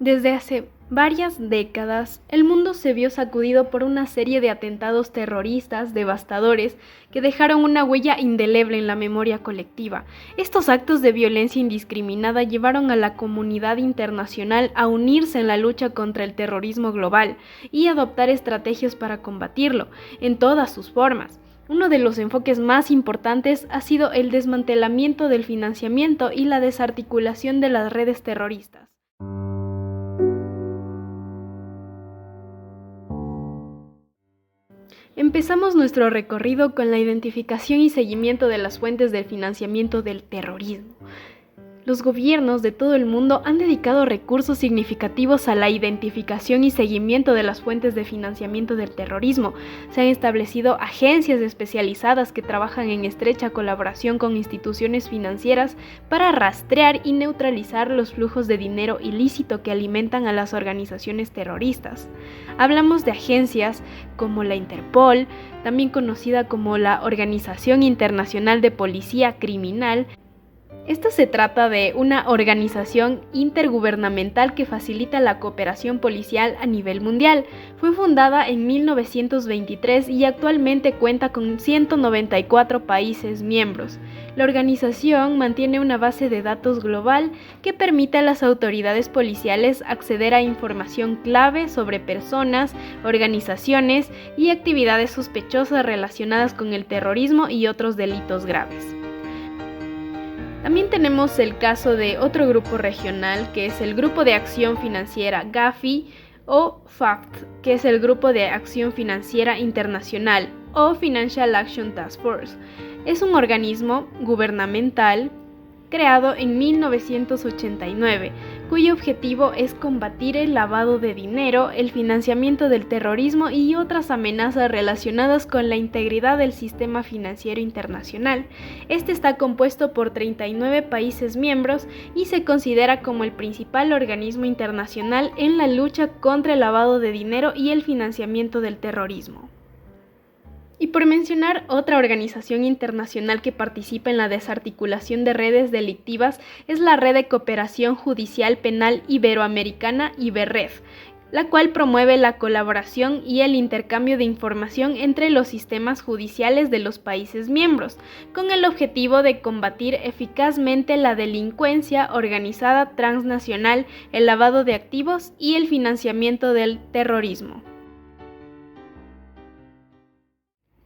Desde hace varias décadas, el mundo se vio sacudido por una serie de atentados terroristas devastadores que dejaron una huella indeleble en la memoria colectiva. Estos actos de violencia indiscriminada llevaron a la comunidad internacional a unirse en la lucha contra el terrorismo global y adoptar estrategias para combatirlo en todas sus formas. Uno de los enfoques más importantes ha sido el desmantelamiento del financiamiento y la desarticulación de las redes terroristas. Empezamos nuestro recorrido con la identificación y seguimiento de las fuentes del financiamiento del terrorismo. Los gobiernos de todo el mundo han dedicado recursos significativos a la identificación y seguimiento de las fuentes de financiamiento del terrorismo. Se han establecido agencias especializadas que trabajan en estrecha colaboración con instituciones financieras para rastrear y neutralizar los flujos de dinero ilícito que alimentan a las organizaciones terroristas. Hablamos de agencias como la Interpol, también conocida como la Organización Internacional de Policía Criminal. Esto se trata de una organización intergubernamental que facilita la cooperación policial a nivel mundial. Fue fundada en 1923 y actualmente cuenta con 194 países miembros. La organización mantiene una base de datos global que permite a las autoridades policiales acceder a información clave sobre personas, organizaciones y actividades sospechosas relacionadas con el terrorismo y otros delitos graves. También tenemos el caso de otro grupo regional, que es el Grupo de Acción Financiera Gafi, o FACT, que es el Grupo de Acción Financiera Internacional, o Financial Action Task Force. Es un organismo gubernamental creado en 1989, cuyo objetivo es combatir el lavado de dinero, el financiamiento del terrorismo y otras amenazas relacionadas con la integridad del sistema financiero internacional. Este está compuesto por 39 países miembros y se considera como el principal organismo internacional en la lucha contra el lavado de dinero y el financiamiento del terrorismo. Y por mencionar otra organización internacional que participa en la desarticulación de redes delictivas es la Red de Cooperación Judicial Penal Iberoamericana, IBERRED, la cual promueve la colaboración y el intercambio de información entre los sistemas judiciales de los países miembros, con el objetivo de combatir eficazmente la delincuencia organizada transnacional, el lavado de activos y el financiamiento del terrorismo.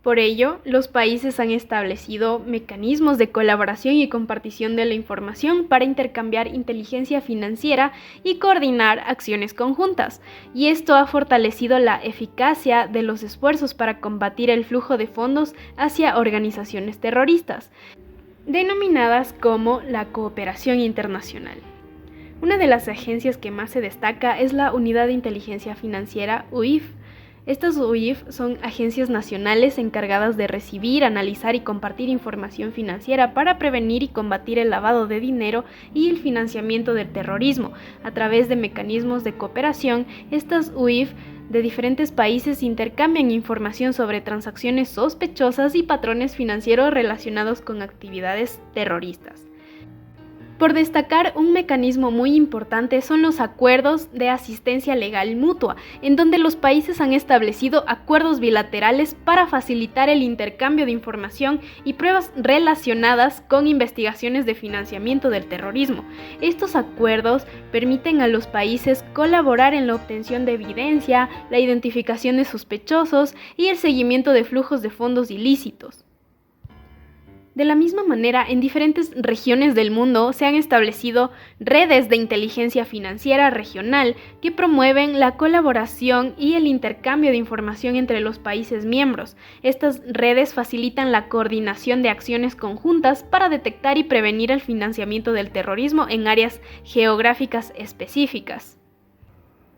Por ello, los países han establecido mecanismos de colaboración y compartición de la información para intercambiar inteligencia financiera y coordinar acciones conjuntas, y esto ha fortalecido la eficacia de los esfuerzos para combatir el flujo de fondos hacia organizaciones terroristas, denominadas como la cooperación internacional. Una de las agencias que más se destaca es la Unidad de Inteligencia Financiera, UIF. Estas UIF son agencias nacionales encargadas de recibir, analizar y compartir información financiera para prevenir y combatir el lavado de dinero y el financiamiento del terrorismo. A través de mecanismos de cooperación, estas UIF de diferentes países intercambian información sobre transacciones sospechosas y patrones financieros relacionados con actividades terroristas. Por destacar, un mecanismo muy importante son los acuerdos de asistencia legal mutua, en donde los países han establecido acuerdos bilaterales para facilitar el intercambio de información y pruebas relacionadas con investigaciones de financiamiento del terrorismo. Estos acuerdos permiten a los países colaborar en la obtención de evidencia, la identificación de sospechosos y el seguimiento de flujos de fondos ilícitos. De la misma manera, en diferentes regiones del mundo se han establecido redes de inteligencia financiera regional que promueven la colaboración y el intercambio de información entre los países miembros. Estas redes facilitan la coordinación de acciones conjuntas para detectar y prevenir el financiamiento del terrorismo en áreas geográficas específicas,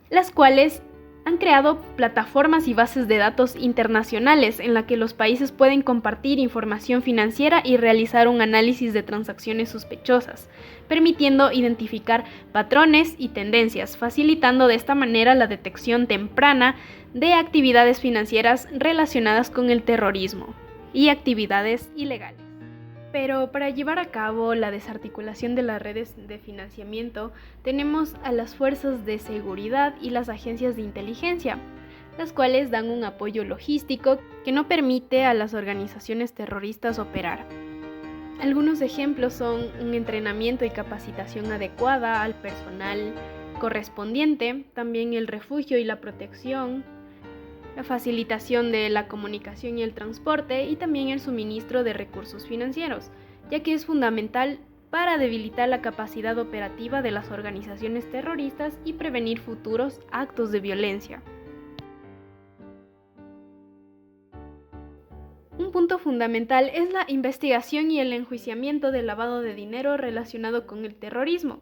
las cuales han creado plataformas y bases de datos internacionales en las que los países pueden compartir información financiera y realizar un análisis de transacciones sospechosas, permitiendo identificar patrones y tendencias, facilitando de esta manera la detección temprana de actividades financieras relacionadas con el terrorismo y actividades ilegales. Pero para llevar a cabo la desarticulación de las redes de financiamiento, tenemos a las fuerzas de seguridad y las agencias de inteligencia, las cuales dan un apoyo logístico que no permite a las organizaciones terroristas operar. Algunos ejemplos son un entrenamiento y capacitación adecuada al personal correspondiente, también el refugio y la protección, la facilitación de la comunicación y el transporte y también el suministro de recursos financieros, ya que es fundamental para debilitar la capacidad operativa de las organizaciones terroristas y prevenir futuros actos de violencia. Un punto fundamental es la investigación y el enjuiciamiento del lavado de dinero relacionado con el terrorismo,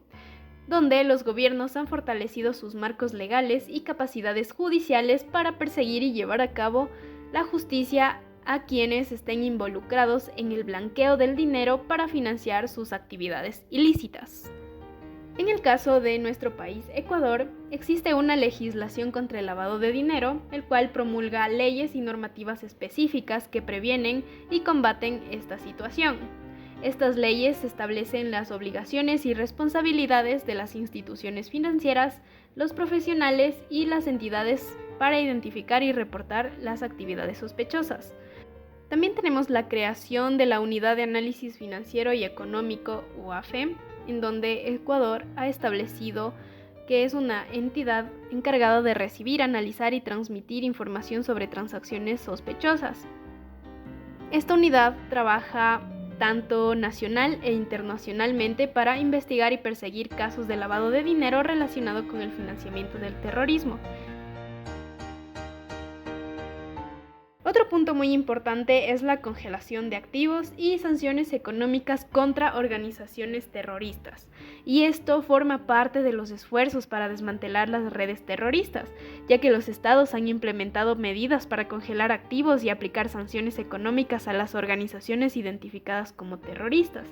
donde los gobiernos han fortalecido sus marcos legales y capacidades judiciales para perseguir y llevar a cabo la justicia a quienes estén involucrados en el blanqueo del dinero para financiar sus actividades ilícitas. En el caso de nuestro país, Ecuador, existe una legislación contra el lavado de dinero, el cual promulga leyes y normativas específicas que previenen y combaten esta situación. Estas leyes establecen las obligaciones y responsabilidades de las instituciones financieras, los profesionales y las entidades para identificar y reportar las actividades sospechosas. También tenemos la creación de la Unidad de Análisis Financiero y Económico, UAFE, en donde Ecuador ha establecido que es una entidad encargada de recibir, analizar y transmitir información sobre transacciones sospechosas. Esta unidad trabaja tanto nacional e internacionalmente para investigar y perseguir casos de lavado de dinero relacionado con el financiamiento del terrorismo. Otro punto muy importante es la congelación de activos y sanciones económicas contra organizaciones terroristas. Y esto forma parte de los esfuerzos para desmantelar las redes terroristas, ya que los estados han implementado medidas para congelar activos y aplicar sanciones económicas a las organizaciones identificadas como terroristas.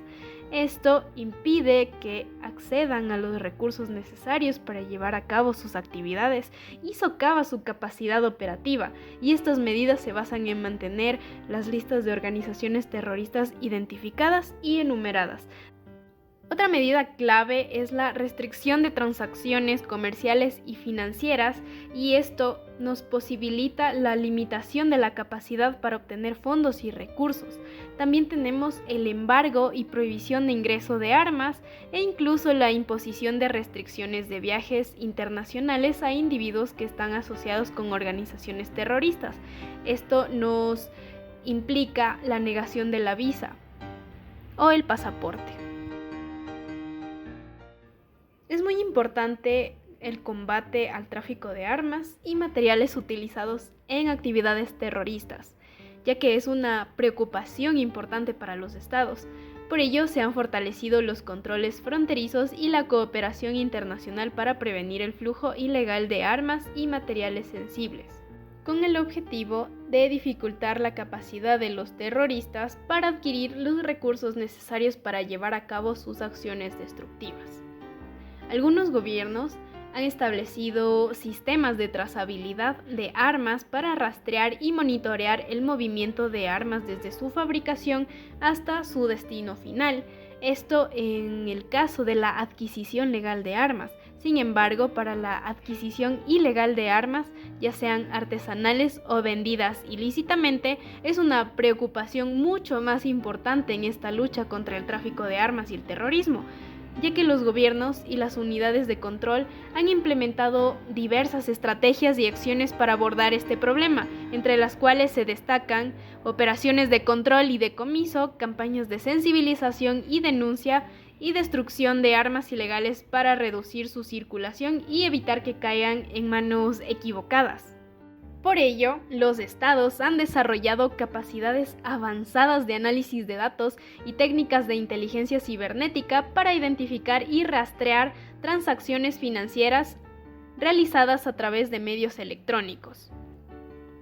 Esto impide que accedan a los recursos necesarios para llevar a cabo sus actividades y socava su capacidad operativa, y estas medidas se basan en mantener las listas de organizaciones terroristas identificadas y enumeradas. Otra medida clave es la restricción de transacciones comerciales y financieras, y esto nos posibilita la limitación de la capacidad para obtener fondos y recursos. También tenemos el embargo y prohibición de ingreso de armas e incluso la imposición de restricciones de viajes internacionales a individuos que están asociados con organizaciones terroristas. Esto nos implica la negación de la visa o el pasaporte. Es muy importante el combate al tráfico de armas y materiales utilizados en actividades terroristas, ya que es una preocupación importante para los estados. Por ello, se han fortalecido los controles fronterizos y la cooperación internacional para prevenir el flujo ilegal de armas y materiales sensibles, con el objetivo de dificultar la capacidad de los terroristas para adquirir los recursos necesarios para llevar a cabo sus acciones destructivas. Algunos gobiernos han establecido sistemas de trazabilidad de armas para rastrear y monitorear el movimiento de armas desde su fabricación hasta su destino final. Esto en el caso de la adquisición legal de armas. Sin embargo, para la adquisición ilegal de armas, ya sean artesanales o vendidas ilícitamente, es una preocupación mucho más importante en esta lucha contra el tráfico de armas y el terrorismo, ya que los gobiernos y las unidades de control han implementado diversas estrategias y acciones para abordar este problema, entre las cuales se destacan operaciones de control y decomiso, campañas de sensibilización y denuncia y destrucción de armas ilegales para reducir su circulación y evitar que caigan en manos equivocadas. Por ello, los estados han desarrollado capacidades avanzadas de análisis de datos y técnicas de inteligencia cibernética para identificar y rastrear transacciones financieras realizadas a través de medios electrónicos.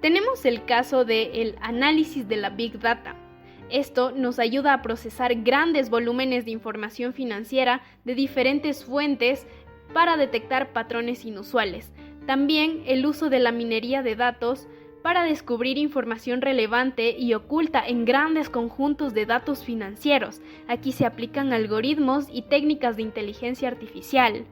Tenemos el caso del análisis de la Big Data. Esto nos ayuda a procesar grandes volúmenes de información financiera de diferentes fuentes para detectar patrones inusuales. También el uso de la minería de datos para descubrir información relevante y oculta en grandes conjuntos de datos financieros. Aquí se aplican algoritmos y técnicas de inteligencia artificial.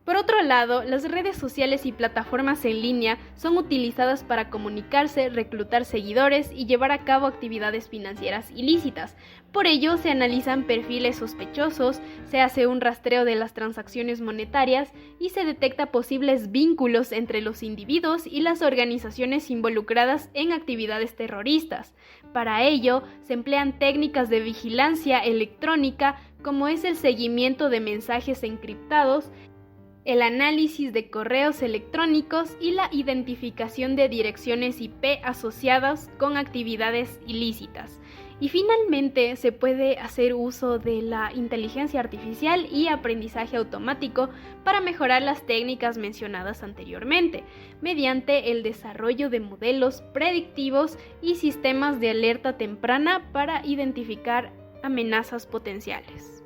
Por otro lado, las redes sociales y plataformas en línea son utilizadas para comunicarse, reclutar seguidores y llevar a cabo actividades financieras ilícitas. Por ello, se analizan perfiles sospechosos, se hace un rastreo de las transacciones monetarias y se detecta posibles vínculos entre los individuos y las organizaciones involucradas en actividades terroristas. Para ello, se emplean técnicas de vigilancia electrónica como es el seguimiento de mensajes encriptados, el análisis de correos electrónicos y la identificación de direcciones IP asociadas con actividades ilícitas. Y finalmente se puede hacer uso de la inteligencia artificial y aprendizaje automático para mejorar las técnicas mencionadas anteriormente, mediante el desarrollo de modelos predictivos y sistemas de alerta temprana para identificar amenazas potenciales.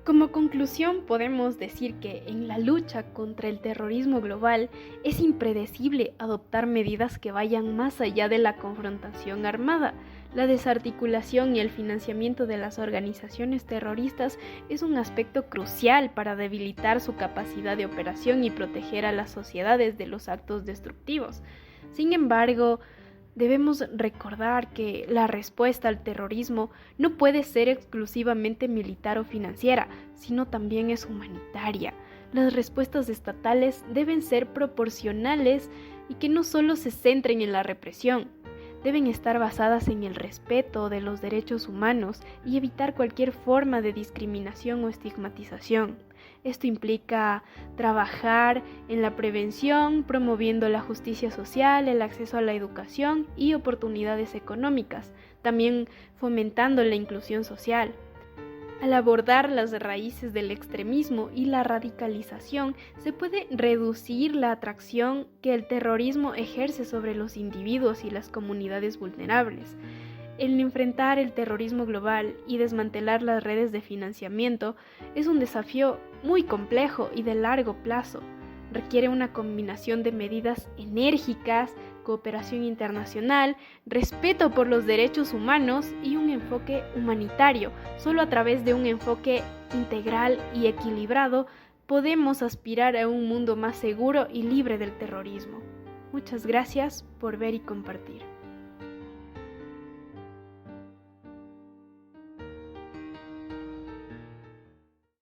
Como conclusión, podemos decir que en la lucha contra el terrorismo global es impredecible adoptar medidas que vayan más allá de la confrontación armada. La desarticulación y el financiamiento de las organizaciones terroristas es un aspecto crucial para debilitar su capacidad de operación y proteger a las sociedades de los actos destructivos. Sin embargo, debemos recordar que la respuesta al terrorismo no puede ser exclusivamente militar o financiera, sino también es humanitaria. Las respuestas estatales deben ser proporcionales y que no solo se centren en la represión. Deben estar basadas en el respeto de los derechos humanos y evitar cualquier forma de discriminación o estigmatización. Esto implica trabajar en la prevención, promoviendo la justicia social, el acceso a la educación y oportunidades económicas, también fomentando la inclusión social. Al abordar las raíces del extremismo y la radicalización, se puede reducir la atracción que el terrorismo ejerce sobre los individuos y las comunidades vulnerables. El enfrentar el terrorismo global y desmantelar las redes de financiamiento es un desafío muy complejo y de largo plazo. Requiere una combinación de medidas enérgicas, cooperación internacional, respeto por los derechos humanos y un enfoque humanitario. Solo a través de un enfoque integral y equilibrado podemos aspirar a un mundo más seguro y libre del terrorismo. Muchas gracias por ver y compartir.